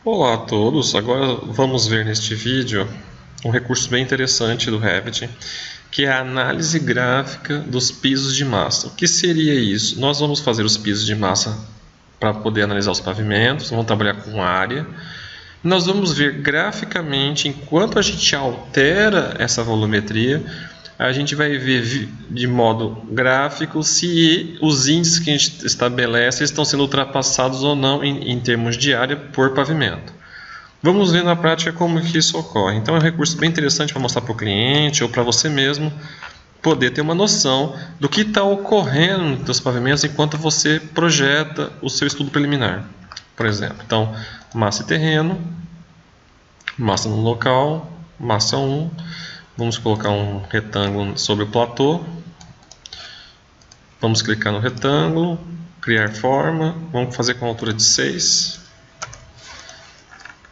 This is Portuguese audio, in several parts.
Olá a todos, agora vamos ver neste vídeo um recurso bem interessante do Revit, que é a análise gráfica dos pisos de massa. O que seria isso? Nós vamos fazer os pisos de massa para poder analisar os pavimentos, vamos trabalhar com área. Nós vamos ver graficamente, enquanto a gente altera essa volumetria, a gente vai ver de modo gráfico se os índices que a gente estabelece estão sendo ultrapassados ou não em termos de área por pavimento. Vamos ver na prática como que isso ocorre. Então é um recurso bem interessante para mostrar para o cliente ou para você mesmo poder ter uma noção do que está ocorrendo nos pavimentos enquanto você projeta o seu estudo preliminar. Por exemplo, então, massa e terreno, massa no local, massa 1. Vamos colocar um retângulo sobre o platô. Vamos clicar no retângulo, criar forma. Vamos fazer com altura de 6.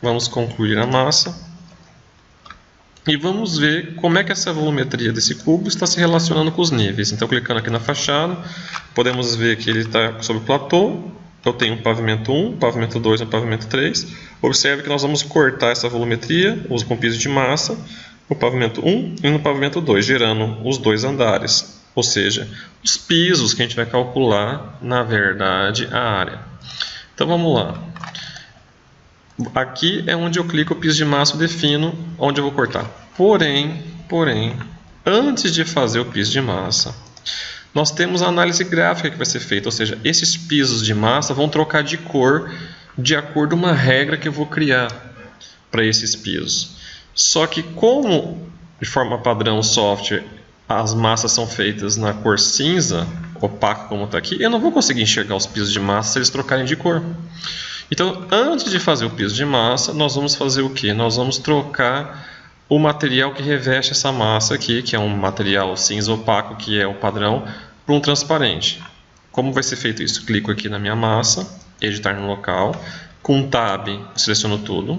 Vamos concluir a massa. E vamos ver como é que essa volumetria desse cubo está se relacionando com os níveis. Então, clicando aqui na fachada, podemos ver que ele está sobre o platô. Eu tenho um pavimento 1, pavimento 2 e um pavimento 3. Observe que nós vamos cortar essa volumetria, uso com piso de massa, no pavimento 1 e no pavimento 2, gerando os dois andares, ou seja, os pisos que a gente vai calcular, na verdade, a área. Então vamos lá. Aqui é onde eu clico o piso de massa e defino onde eu vou cortar. Porém, antes de fazer o piso de massa, nós temos a análise gráfica que vai ser feita, ou seja, esses pisos de massa vão trocar de cor de acordo com uma regra que eu vou criar para esses pisos. Só que como, de forma padrão, o software, as massas são feitas na cor cinza, opaco como está aqui, eu não vou conseguir enxergar os pisos de massa se eles trocarem de cor. Então, antes de fazer o piso de massa, nós vamos fazer o quê? Nós vamos trocar o material que reveste essa massa aqui, que é um material cinza opaco, que é o padrão, para um transparente. Como vai ser feito isso? Clico aqui na minha massa, editar no local, com Tab, seleciono tudo,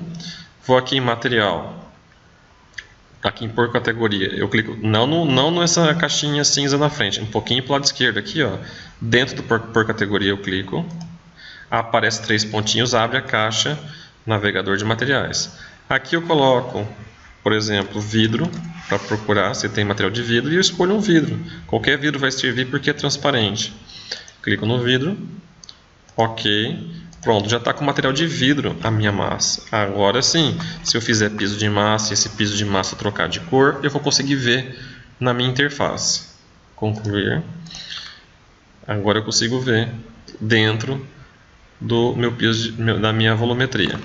vou aqui em material, aqui em por categoria, eu clico não nessa caixinha cinza na frente, um pouquinho para o lado esquerdo aqui, ó, dentro do por categoria eu clico, aparece 3 pontinhos, abre a caixa navegador de materiais. Aqui eu coloco, por exemplo, vidro, para procurar se tem material de vidro, e eu escolho um vidro. Qualquer vidro vai servir porque é transparente. Clico no vidro, ok. Pronto, já está com material de vidro a minha massa. Agora sim, se eu fizer piso de massa e esse piso de massa trocar de cor, eu vou conseguir ver na minha interface. Concluir. Agora eu consigo ver dentro do meu piso da minha volumetria.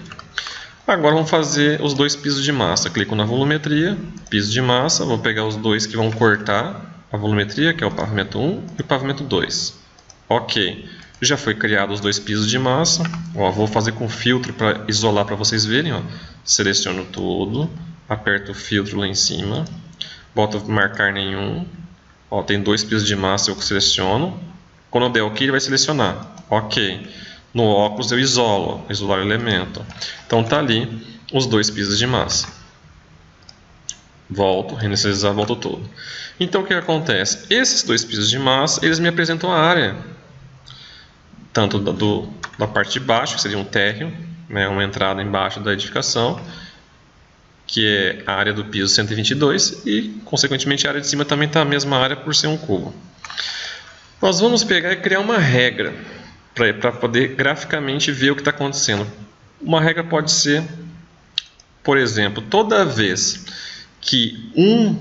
Agora vamos fazer os dois pisos de massa. Clico na volumetria, piso de massa, vou pegar os dois que vão cortar a volumetria, que é o pavimento 1 e o pavimento 2. Ok. Já foi criado os dois pisos de massa. Ó, vou fazer com filtro para isolar para vocês verem. Ó. Seleciono tudo, aperto o filtro lá em cima, boto marcar nenhum. Ó, tem dois pisos de massa, eu seleciono. Quando eu der OK, ele vai selecionar. Ok. No óculos eu isolo, isolar o elemento. Então está ali os dois pisos de massa. Volto, reinicializar, volto todo. Então o que acontece? Esses dois pisos de massa, eles me apresentam a área. Tanto da parte de baixo, que seria um térreo, né, uma entrada embaixo da edificação, que é a área do piso 122, e, consequentemente, a área de cima também está a mesma área por ser um cubo. Nós vamos pegar e criar uma regra para poder graficamente ver o que está acontecendo. Uma regra pode ser, por exemplo, toda vez que um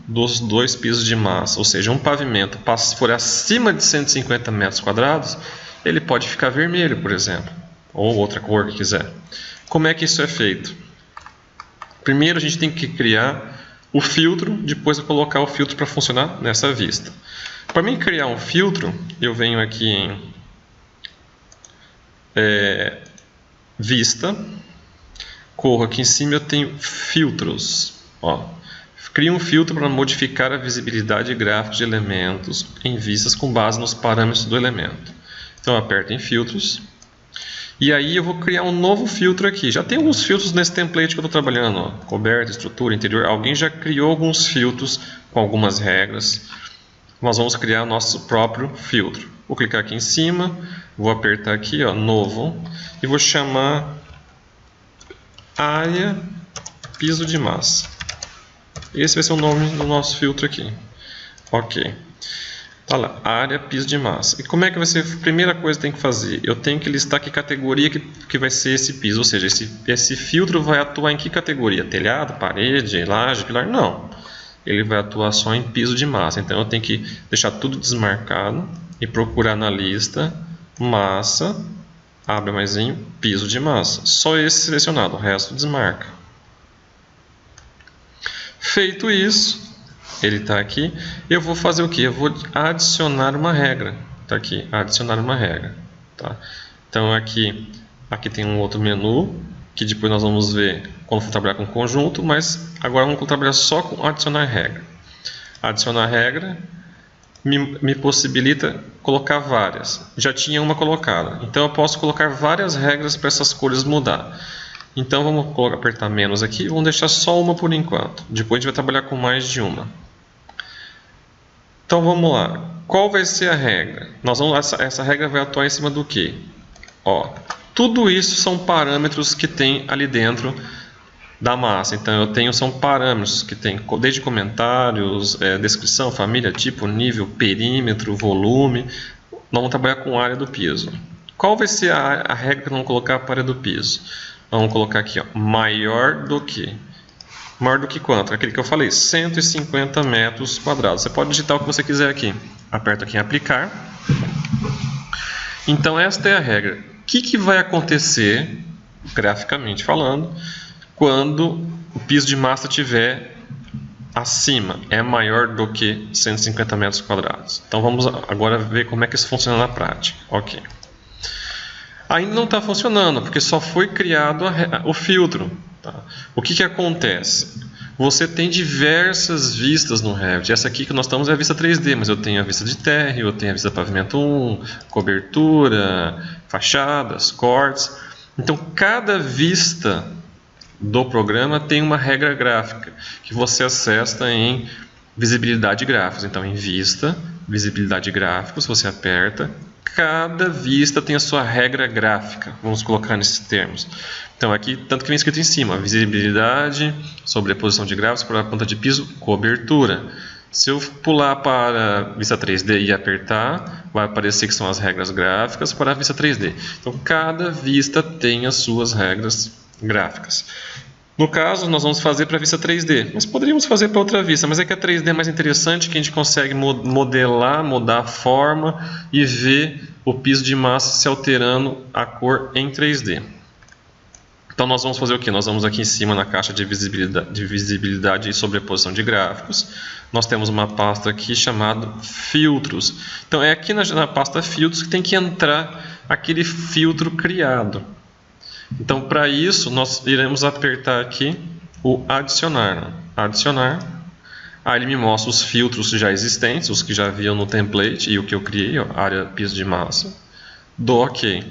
dos dois pisos de massa, ou seja, um pavimento, for acima de 150 metros quadrados, ele pode ficar vermelho, por exemplo, ou outra cor que quiser. Como é que isso é feito? Primeiro a gente tem que criar o filtro, depois eu colocar o filtro para funcionar nessa vista. Para mim criar um filtro, eu venho aqui em Vista, corro aqui em cima, eu tenho filtros. Ó. Crio um filtro para modificar a visibilidade gráfica de elementos em vistas com base nos parâmetros do elemento. Então eu aperto em filtros e aí eu vou criar um novo filtro aqui. Já tem alguns filtros nesse template que eu estou trabalhando, ó. Coberta, estrutura, interior. Alguém já criou alguns filtros com algumas regras. Nós vamos criar o nosso próprio filtro. Vou clicar aqui em cima, vou apertar aqui, ó, novo, e vou chamar área piso de massa. Esse vai ser o nome do nosso filtro aqui. Ok. Tá lá, área piso de massa. E como é que vai ser? A primeira coisa que tem que fazer, eu tenho que listar que categoria que vai ser esse piso. Ou seja, esse filtro vai atuar em que categoria? Telhado, parede, laje, pilar? Não. Ele vai atuar só em piso de massa. Então eu tenho que deixar tudo desmarcado e procurar na lista massa, abre maisinho, piso de massa. Só esse selecionado, o resto desmarca. Feito isso, ele está aqui. Eu vou fazer o que? Eu vou adicionar uma regra. Está aqui, adicionar uma regra. Tá? Então aqui tem um outro menu, que depois nós vamos ver quando for trabalhar com conjunto, mas agora vamos trabalhar só com adicionar regra. Adicionar regra me possibilita colocar várias. Já tinha uma colocada, então eu posso colocar várias regras para essas cores mudar. Então vamos apertar menos aqui e vamos deixar só uma por enquanto. Depois a gente vai trabalhar com mais de uma. Então vamos lá. Qual vai ser a regra? Essa regra vai atuar em cima do quê? Ó, tudo isso são parâmetros que tem ali dentro da massa. Então são parâmetros que tem desde comentários, descrição, família, tipo, nível, perímetro, volume. Nós vamos trabalhar com a área do piso. Qual vai ser a regra que nós vamos colocar para a área do piso? Vamos colocar aqui, ó, maior do que. Maior do que quanto? Aquele que eu falei, 150 metros quadrados. Você pode digitar o que você quiser aqui. Aperta aqui em aplicar. Então esta é a regra. O que vai acontecer, graficamente falando, quando o piso de massa estiver acima, é maior do que 150 metros quadrados? Então vamos agora ver como é que isso funciona na prática. Ok. Ainda não está funcionando, porque só foi criado o filtro. Tá? O que acontece? Você tem diversas vistas no Revit. Essa aqui que nós estamos é a vista 3D, mas eu tenho a vista de térreo, eu tenho a vista pavimento 1, cobertura, fachadas, cortes. Então, cada vista do programa tem uma regra gráfica que você acessa em visibilidade gráficos. Então, em vista, visibilidade gráficos, você aperta. Cada vista tem a sua regra gráfica, vamos colocar nesses termos. Então aqui, tanto que vem escrito em cima, visibilidade, sobreposição de gráficos para a planta de piso, cobertura. Se eu pular para a vista 3D e apertar, vai aparecer que são as regras gráficas para a vista 3D. Então cada vista tem as suas regras gráficas. No caso, nós vamos fazer para a vista 3D, mas poderíamos fazer para outra vista, mas é que a 3D é mais interessante, que a gente consegue modelar, mudar a forma e ver o piso de massa se alterando a cor em 3D. Então nós vamos fazer o que? Nós vamos aqui em cima na caixa de visibilidade e sobreposição de gráficos. Nós temos uma pasta aqui chamada filtros. Então é aqui na pasta filtros que tem que entrar aquele filtro criado. Então, para isso, nós iremos apertar aqui o adicionar. Adicionar. Aí ele me mostra os filtros já existentes, os que já haviam no template e o que eu criei, ó, área piso de massa. Dou OK.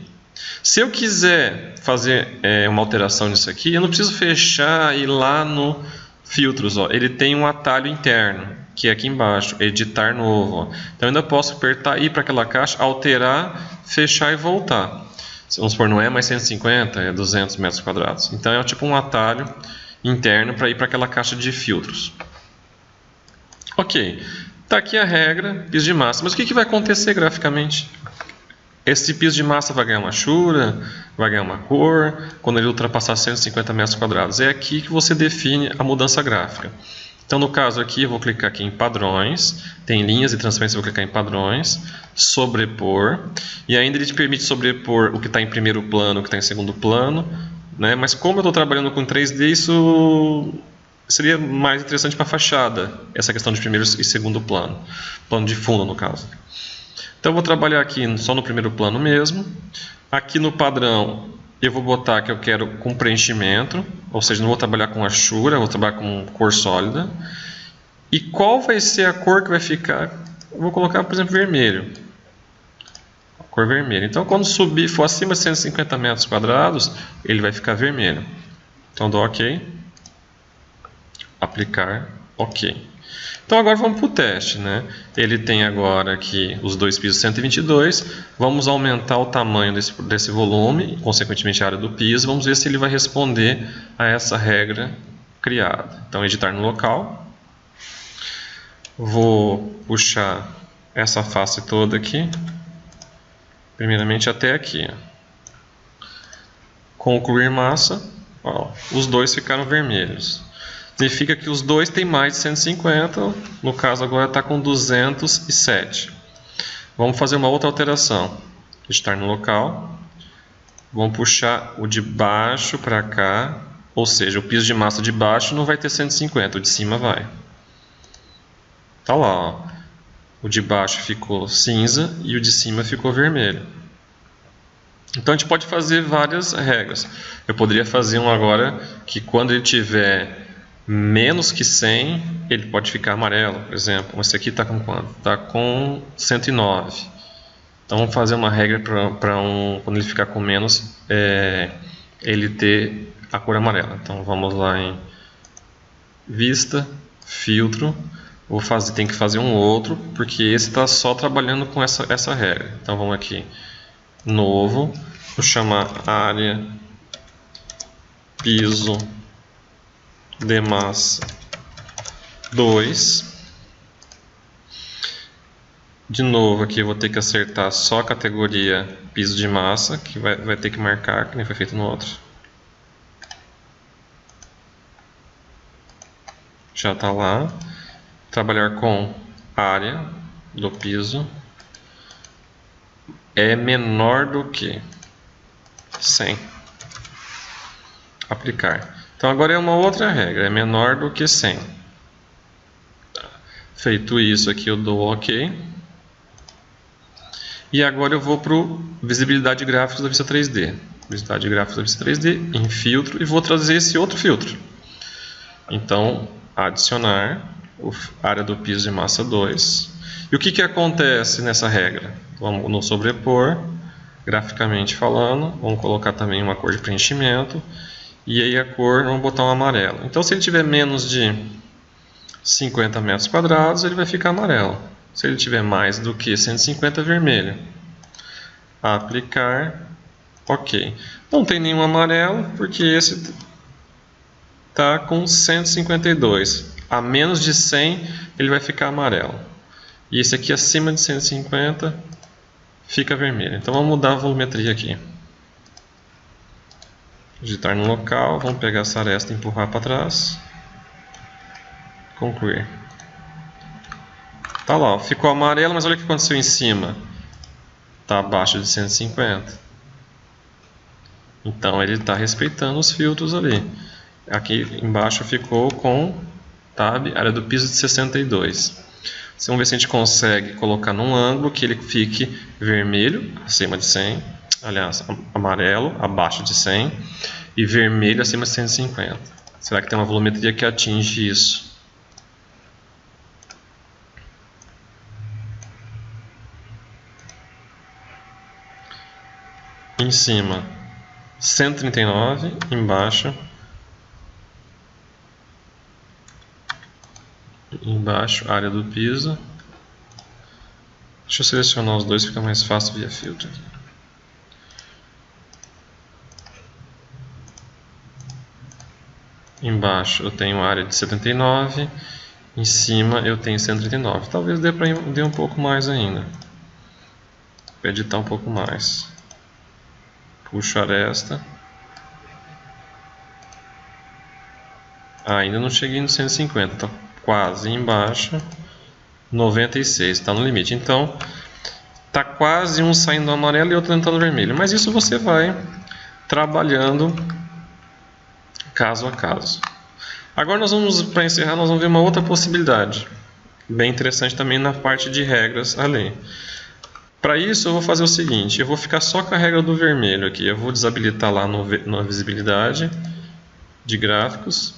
Se eu quiser fazer uma alteração nisso aqui, eu não preciso fechar e ir lá no filtros. Ó. Ele tem um atalho interno, que é aqui embaixo, editar novo. Ó. Então, eu ainda posso apertar, ir para aquela caixa, alterar, fechar e voltar. Vamos supor, não é mais 150, é 200 metros quadrados. Então é tipo um atalho interno para ir para aquela caixa de filtros. Ok, está aqui a regra, piso de massa. Mas o que vai acontecer graficamente? Esse piso de massa vai ganhar uma achura, vai ganhar uma cor, quando ele ultrapassar 150 metros quadrados. É aqui que você define a mudança gráfica. Então, no caso aqui, eu vou clicar aqui em padrões, tem linhas e transparência, eu vou clicar em padrões, sobrepor, e ainda ele te permite sobrepor o que está em primeiro plano, o que está em segundo plano, né? Mas como eu estou trabalhando com 3D, isso seria mais interessante para a fachada, essa questão de primeiro e segundo plano, plano de fundo no caso. Então, eu vou trabalhar aqui só no primeiro plano mesmo, aqui no padrão, eu vou botar que eu quero com preenchimento, ou seja, não vou trabalhar com achura, vou trabalhar com cor sólida. E qual vai ser a cor que vai ficar? Eu vou colocar, por exemplo, vermelho. Cor vermelha. Então, quando subir, for acima de 150 metros quadrados, ele vai ficar vermelho. Então, dou OK. Aplicar OK. Então agora vamos para o teste, né? Ele tem agora aqui os dois pisos 122. Vamos aumentar o tamanho desse volume, consequentemente a área do piso. Vamos ver se ele vai responder a essa regra criada. Então editar no local. Vou puxar essa face toda aqui. Primeiramente até aqui. Concluir massa. Ó, os dois ficaram vermelhos. Significa que os dois têm mais de 150, no caso agora está com 207. Vamos fazer uma outra alteração. Estar no local. Vamos puxar o de baixo para cá, ou seja, o piso de massa de baixo não vai ter 150, o de cima vai. Tá lá, ó. O de baixo ficou cinza e o de cima ficou vermelho. Então a gente pode fazer várias regras. Eu poderia fazer um agora que quando ele tiver menos que 100, ele pode ficar amarelo, por exemplo. Esse aqui está com quanto? Está com 109. Então vamos fazer uma regra para quando ele ficar com menos, ele ter a cor amarela. Então vamos lá em Vista, Filtro. Tem que fazer um outro, porque esse está só trabalhando com essa regra. Então vamos aqui, Novo, vou chamar área piso de massa 2. De novo aqui eu vou ter que acertar só a categoria piso de massa, que vai ter que marcar, que nem foi feito no outro. Já está lá. Trabalhar com área do piso é menor do que 100. Aplicar. Então agora é uma outra regra, é menor do que 100. Feito isso aqui eu dou OK. E agora eu vou para o visibilidade de gráficos da vista 3D. Visibilidade de gráficos da vista 3D, em filtro, e vou trazer esse outro filtro. Então, adicionar área do piso de massa 2. E o que acontece nessa regra? Vamos no sobrepor, graficamente falando, vamos colocar também uma cor de preenchimento. E aí a cor, vamos botar um amarelo. Então se ele tiver menos de 50 metros quadrados, ele vai ficar amarelo. Se ele tiver mais do que 150, vermelho. Aplicar, OK. Não tem nenhum amarelo, porque esse está com 152. A menos de 100, ele vai ficar amarelo. E esse aqui acima de 150, fica vermelho. Então vamos mudar a volumetria aqui. Digitar no local, vamos pegar essa aresta e empurrar para trás. Concluir. Tá lá, ó, ficou amarelo, mas olha o que aconteceu em cima. Está abaixo de 150. Então ele está respeitando os filtros ali. Aqui embaixo ficou com tab, área do piso de 62. Vamos ver se a gente consegue colocar num ângulo que ele fique vermelho, acima de 100. Aliás, amarelo, abaixo de 100. E vermelho, acima de 150. Será que tem uma volumetria que atinge isso? Em cima, 139. Embaixo, área do piso. Deixa eu selecionar os dois, fica mais fácil via filtro. Embaixo eu tenho área de 79, em cima eu tenho 139. Talvez dê um pouco mais ainda. Vou editar um pouco mais. Puxo a aresta. Ainda não cheguei no 150, está quase embaixo. 96, está no limite. Então, está quase um saindo amarelo e outro entrando vermelho. Mas isso você vai trabalhando caso a caso. Agora para encerrar, nós vamos ver uma outra possibilidade. Bem interessante também na parte de regras ali. Para isso eu vou fazer o seguinte, eu vou ficar só com a regra do vermelho aqui. Eu vou desabilitar lá na visibilidade de gráficos.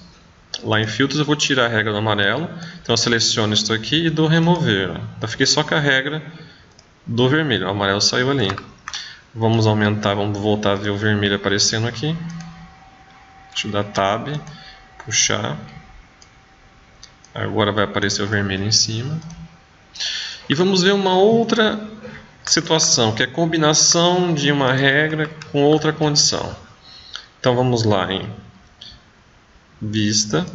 Lá em filtros eu vou tirar a regra do amarelo. Então eu seleciono isso aqui e dou remover. Então fiquei só com a regra do vermelho. O amarelo saiu ali. Vamos aumentar, vamos voltar a ver o vermelho aparecendo aqui. Deixa eu dar tab, puxar. Agora vai aparecer o vermelho em cima. E vamos ver uma outra situação, que é a combinação de uma regra com outra condição. Então vamos lá em Vista,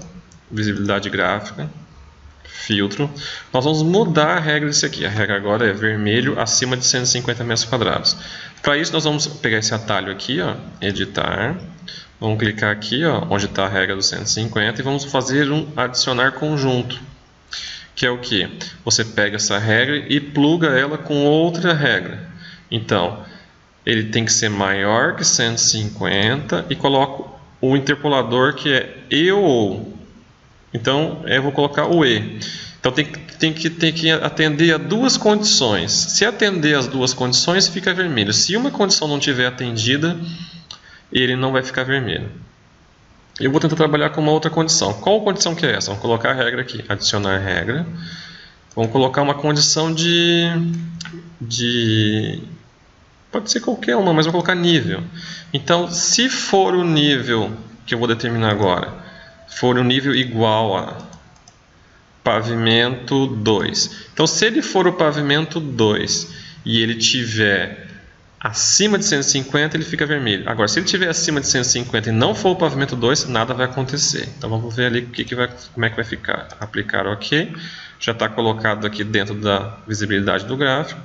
Visibilidade Gráfica, Filtro. Nós vamos mudar a regra disso aqui. A regra agora é vermelho acima de 150 metros quadrados. Para isso nós vamos pegar esse atalho aqui, ó, Editar. Vamos clicar aqui, ó, onde está a regra dos 150 e vamos fazer um adicionar conjunto. Que é o que? Você pega essa regra e pluga ela com outra regra. Então, ele tem que ser maior que 150 e coloco o interpolador que é E ou OU. Então, eu vou colocar o E. Então, tem que atender a duas condições. Se atender as duas condições, fica vermelho. Se uma condição não tiver atendida, ele não vai ficar vermelho. Eu vou tentar trabalhar com uma outra condição. Qual condição que é essa? Vamos colocar a regra aqui. Adicionar regra. Vamos colocar uma condição de... Pode ser qualquer uma, mas vou colocar nível. Então, se for o nível que eu vou determinar agora, for um nível igual a pavimento 2. Então, se ele for o pavimento 2 e ele tiver acima de 150, ele fica vermelho. Agora, se ele estiver acima de 150 e não for o pavimento 2, nada vai acontecer. Então, vamos ver ali como é que vai ficar. Aplicar OK. Já está colocado aqui dentro da visibilidade do gráfico.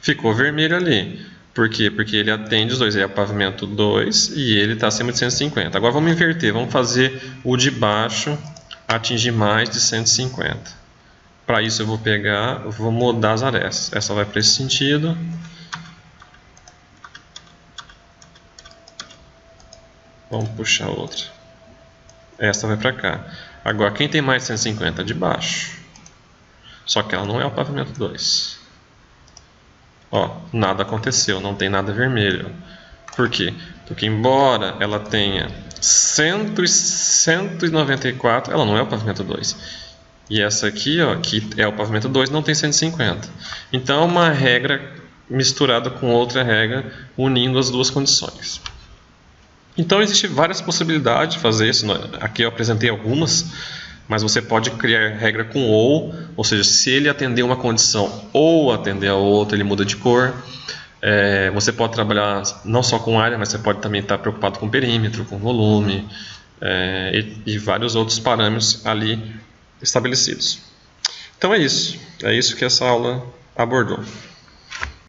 Ficou vermelho ali. Por quê? Porque ele atende os dois. É o pavimento 2 e ele está acima de 150. Agora, vamos inverter. Vamos fazer o de baixo atingir mais de 150. Para isso, eu vou mudar as arestas. Essa vai para esse sentido. Vamos puxar outra. Essa vai para cá. Agora, quem tem mais de 150? De baixo. Só que ela não é o pavimento 2. Ó, nada aconteceu, não tem nada vermelho. Por quê? Porque embora ela tenha 194, ela não é o pavimento 2. E essa aqui, ó, que é o pavimento 2, não tem 150. Então, é uma regra misturada com outra regra, unindo as duas condições. Então, existem várias possibilidades de fazer isso. Aqui eu apresentei algumas, mas você pode criar regra com ou seja, se ele atender uma condição ou atender a outra, ele muda de cor. Você pode trabalhar não só com área, mas você pode também estar preocupado com perímetro, com volume e vários outros parâmetros ali estabelecidos. Então é isso que essa aula abordou.